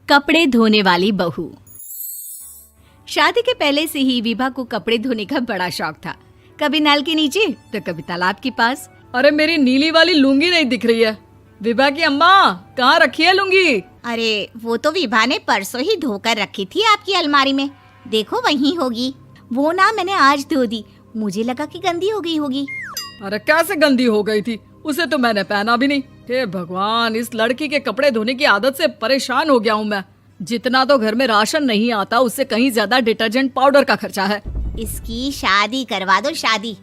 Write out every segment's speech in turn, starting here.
कपड़े धोने वाली बहू। शादी के पहले से ही विभा को कपड़े धोने का बड़ा शौक था। कभी नल के नीचे तो कभी तालाब के पास। अरे मेरी नीली वाली लुंगी नहीं दिख रही है। विभा की अम्मा, कहाँ रखी है लुंगी? अरे वो तो विभा ने परसों ही धोकर रखी थी आपकी अलमारी में, देखो वहीं होगी। वो ना मैंने आज धो दी, मुझे लगा कि गंदी हो गई होगी। अरे कैसे गंदी हो गई थी? उसे तो मैंने पहना भी नहीं। हे भगवान, इस लड़की के कपड़े धोने की आदत से परेशान हो गया हूँ मैं। जितना तो घर में राशन नहीं आता, उससे कहीं ज्यादा डिटर्जेंट पाउडर का खर्चा है। इसकी शादी करवा दो, शादी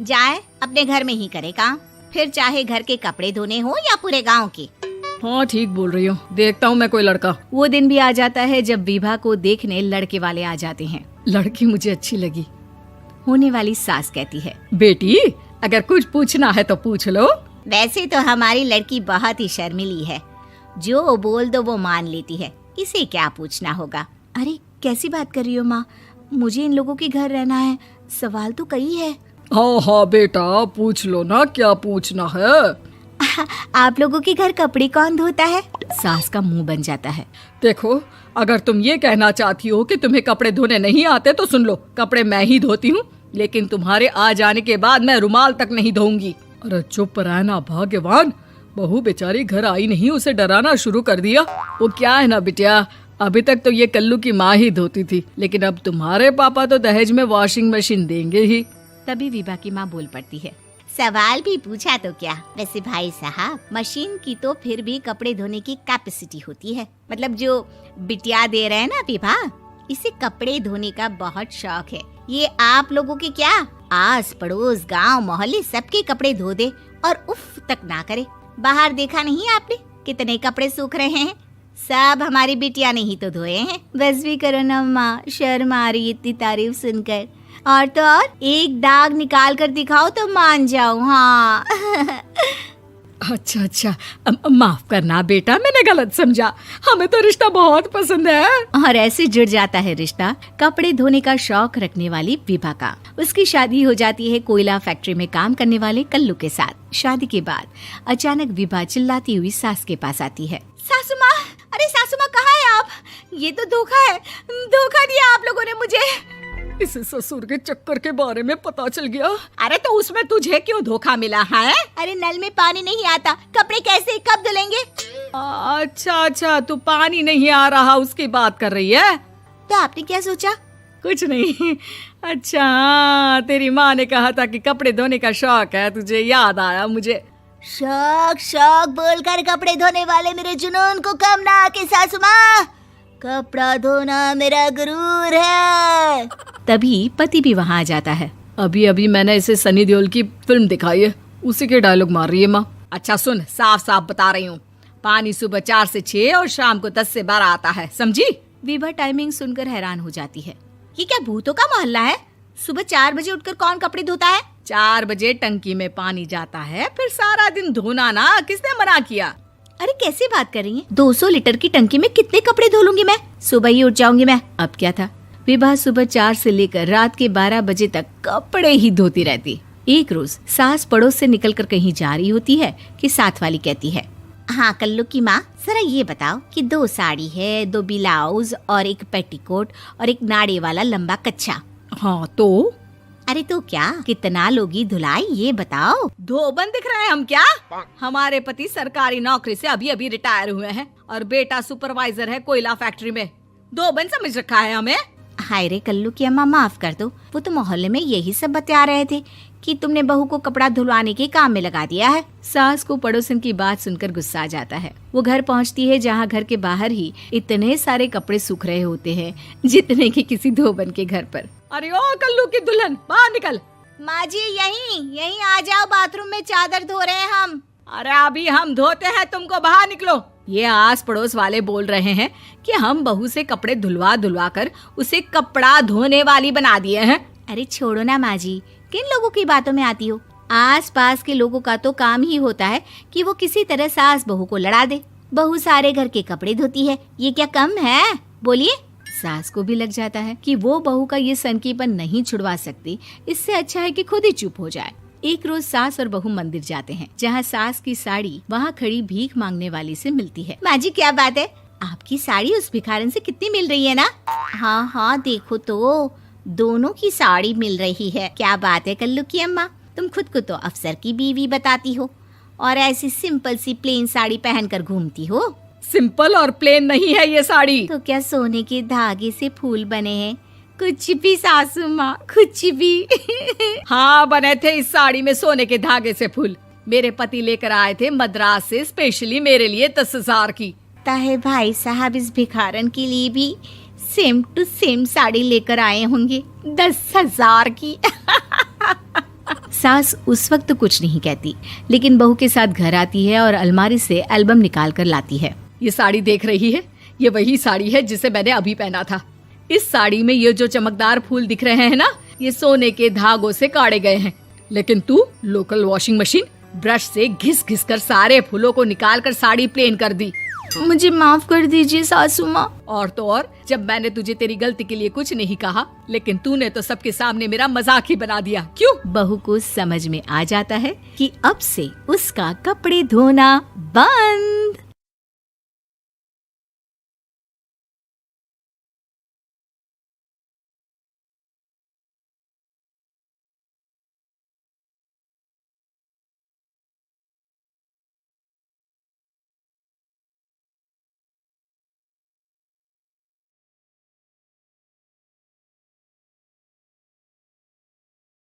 जाए अपने घर में ही करे काम, फिर चाहे घर के कपड़े धोने हो या पूरे गांव के। हाँ ठीक बोल रही हो, देखता हूँ मैं कोई लड़का। वो दिन भी आ जाता है जब विभा को देखने लड़के वाले आ जाते हैं। लड़की मुझे अच्छी लगी। होने वाली सास कहती है, बेटी अगर कुछ पूछना है तो पूछ लो। वैसे तो हमारी लड़की बहुत ही शर्मीली है, जो बोल दो वो मान लेती है, इसे क्या पूछना होगा। अरे कैसी बात कर रही हो माँ, मुझे इन लोगों के घर रहना है, सवाल तो कई है। हाँ हाँ बेटा, पूछ लो ना, क्या पूछना है। आप लोगों के घर कपड़े कौन धोता है? सास का मुंह बन जाता है। देखो, अगर तुम ये कहना चाहती हो कि तुम्हें कपड़े धोने नहीं आते तो सुन लो, कपड़े मैं ही धोती हूँ, लेकिन तुम्हारे आ जाने के बाद मैं रुमाल तक नहीं धोऊंगी। अरे चुप रहना भाग्यवान, बहू बेचारी घर आई नहीं, उसे डराना शुरू कर दिया। वो क्या है ना बिटिया, अभी तक तो ये कल्लू की माँ ही धोती थी, लेकिन अब तुम्हारे पापा तो दहेज में वॉशिंग मशीन देंगे ही। तभी विभा की माँ बोल पड़ती है, सवाल भी पूछा तो क्या। वैसे भाई साहब, मशीन की तो फिर भी कपड़े धोने की कैपेसिटी होती है। मतलब जो बिटिया दे रहे हैं ना विभा, इसे कपड़े धोने का बहुत शौक है। ये आप लोगों के क्या, आस पड़ोस गांव मोहल्ले सबके कपड़े धो दे और उफ तक ना करे। बाहर देखा नहीं आपने कितने कपड़े सूख रहे हैं? सब हमारी बिटिया ने ही तो धोए हैं। बस भी करो ना माँ, शर्म आ रही इतनी तारीफ सुनकर। और तो और एक दाग निकाल कर दिखाओ तो मान जाऊं। हाँ अच्छा, माफ करना बेटा, मैंने गलत समझा। हमें तो रिश्ता बहुत पसंद है। और ऐसे जुड़ जाता है रिश्ता कपड़े धोने का शौक रखने वाली विभा का। उसकी शादी हो जाती है कोयला फैक्ट्री में काम करने वाले कल्लू के साथ। शादी के बाद अचानक विभा चिल्लाती हुई सास के पास आती है। सासू माँ, अरे सासू माँ कहाँ है आप? ये तो धोखा है, धोखा दिया आप लोगों ने मुझे। इसे ससुर के चक्कर के बारे में पता चल गया। अरे तो उसमें तुझे क्यों धोखा मिला है? अरे नल में पानी नहीं आता, कपड़े कैसे कब धुलेंगे? अच्छा, तू पानी नहीं आ रहा उसकी बात कर रही है। तो आपने क्या सोचा? कुछ नहीं। अच्छा, तेरी माँ ने कहा था कि कपड़े धोने का शौक है तुझे, याद आया मुझे। शौक बोलकर कपड़े धोने वाले मेरे जुनून को कम ना आके सासू माँ, कपड़ा धोना मेरा गुरूर है। तभी पति भी वहाँ आ जाता है। अभी मैंने इसे सनी देओल की फिल्म दिखाई है, उसी के डायलॉग मार रही है माँ। अच्छा सुन, साफ बता रही हूँ, पानी सुबह 4 से 6 और शाम को 10 से 12 आता है, समझी? विभा टाइमिंग सुनकर हैरान हो जाती है। ये क्या भूतों का मोहल्ला है? सुबह 4 बजे उठकर कौन कपड़े धोता है? 4 बजे टंकी में पानी जाता है, फिर सारा दिन धोना ना, किसने मना किया? अरे कैसी बात कर रही हैं? 200 लीटर की टंकी में कितने कपड़े धो लूंगी मैं? सुबह ही उठ जाऊंगी मैं। अब क्या था, विभा सुबह 4 से लेकर रात के 12 बजे तक कपड़े ही धोती रहती। एक रोज सास पड़ोस से निकलकर कहीं जा रही होती है कि साथ वाली कहती है, हाँ कल्लू की माँ, जरा ये बताओ कि 2 साड़ी है, 2 ब्लाउज और एक पेटीकोट और एक नाड़े वाला लंबा कच्छा। हाँ तो? अरे तो क्या, कितना लोगी धुलाई ये बताओ। धोबन दिख रहे हैं हम क्या? हमारे पति सरकारी नौकरी से अभी रिटायर हुए हैं और बेटा सुपरवाइजर है कोयला फैक्ट्री में। धोबन समझ रखा है हमें। हाय रे कल्लू की अम्मा, माफ कर दो, वो तो मोहल्ले में यही सब बता रहे थे कि तुमने बहू को कपड़ा धुलवाने के काम में लगा दिया है। सास को पड़ोसन की बात सुनकर गुस्सा आ जाता है। वो घर पहुंचती है जहां घर के बाहर ही इतने सारे कपड़े सूख रहे होते हैं जितने कि किसी धोबन के घर पर। अरे ओ कल्लू की दुल्हन, बाहर निकल। माँ जी यहीं आ जाओ, बाथरूम में चादर धो रहे हैं हम। अरे अभी हम धोते हैं, तुमको बाहर निकलो। ये आस पड़ोस वाले बोल रहे हैं कि हम बहू से कपड़े धुलवा कर उसे कपड़ा धोने वाली बना दिए हैं। अरे छोड़ो ना माँ जी, किन लोगों की बातों में आती हो? आस पास के लोगों का तो काम ही होता है कि वो किसी तरह सास बहू को लड़ा दे। बहू सारे घर के कपड़े धोती है, ये क्या कम है? बोलिए। सास को भी लग जाता है कि वो बहू का ये सनकीपन नहीं छुड़वा सकती, इससे अच्छा है कि खुद ही चुप हो जाए। एक रोज सास और बहू मंदिर जाते हैं, जहाँ सास की साड़ी वहाँ खड़ी भीख मांगने वाली से मिलती है। माँ जी क्या बात है, आपकी साड़ी उस भिखारन से कितनी मिल रही है ना? हाँ हाँ देखो तो, दोनों की साड़ी मिल रही है। क्या बात है कल्लू की अम्मा, तुम खुद को तो अफसर की बीवी बताती हो और ऐसी सिंपल सी प्लेन साड़ी पहनकर घूमती हो। सिंपल और प्लेन नहीं है ये साड़ी। तो क्या सोने के धागे से फूल बने हैं? कुछ भी सासू माँ, कुछ भी। हाँ बने थे इस साड़ी में सोने के धागे से फूल। मेरे पति लेकर आए थे मद्रास से स्पेशली मेरे लिए 10,000 की। ताहे भाई साहब इस भिखारन के लिए भी सेम टू सेम साड़ी लेकर आए होंगे 10,000 की। सास उस वक्त तो कुछ नहीं कहती, लेकिन बहू के साथ घर आती है और अलमारी से एल्बम निकाल कर लाती है। ये साड़ी देख रही है, ये वही साड़ी है जिसे मैंने अभी पहना था। इस साड़ी में ये जो चमकदार फूल दिख रहे हैं ना, ये सोने के धागों से काढ़े गए हैं। लेकिन तू लोकल वॉशिंग मशीन ब्रश से घिस घिस कर सारे फूलों को निकाल कर साड़ी प्लेन कर दी। मुझे माफ कर दीजिए सासू माँ। और तो और, जब मैंने तुझे तेरी गलती के लिए कुछ नहीं कहा, लेकिन तूने तो सबके सामने मेरा मजाक ही बना दिया। क्यों? बहू को समझ में आ जाता है कि अब से उसका कपड़े धोना बंद।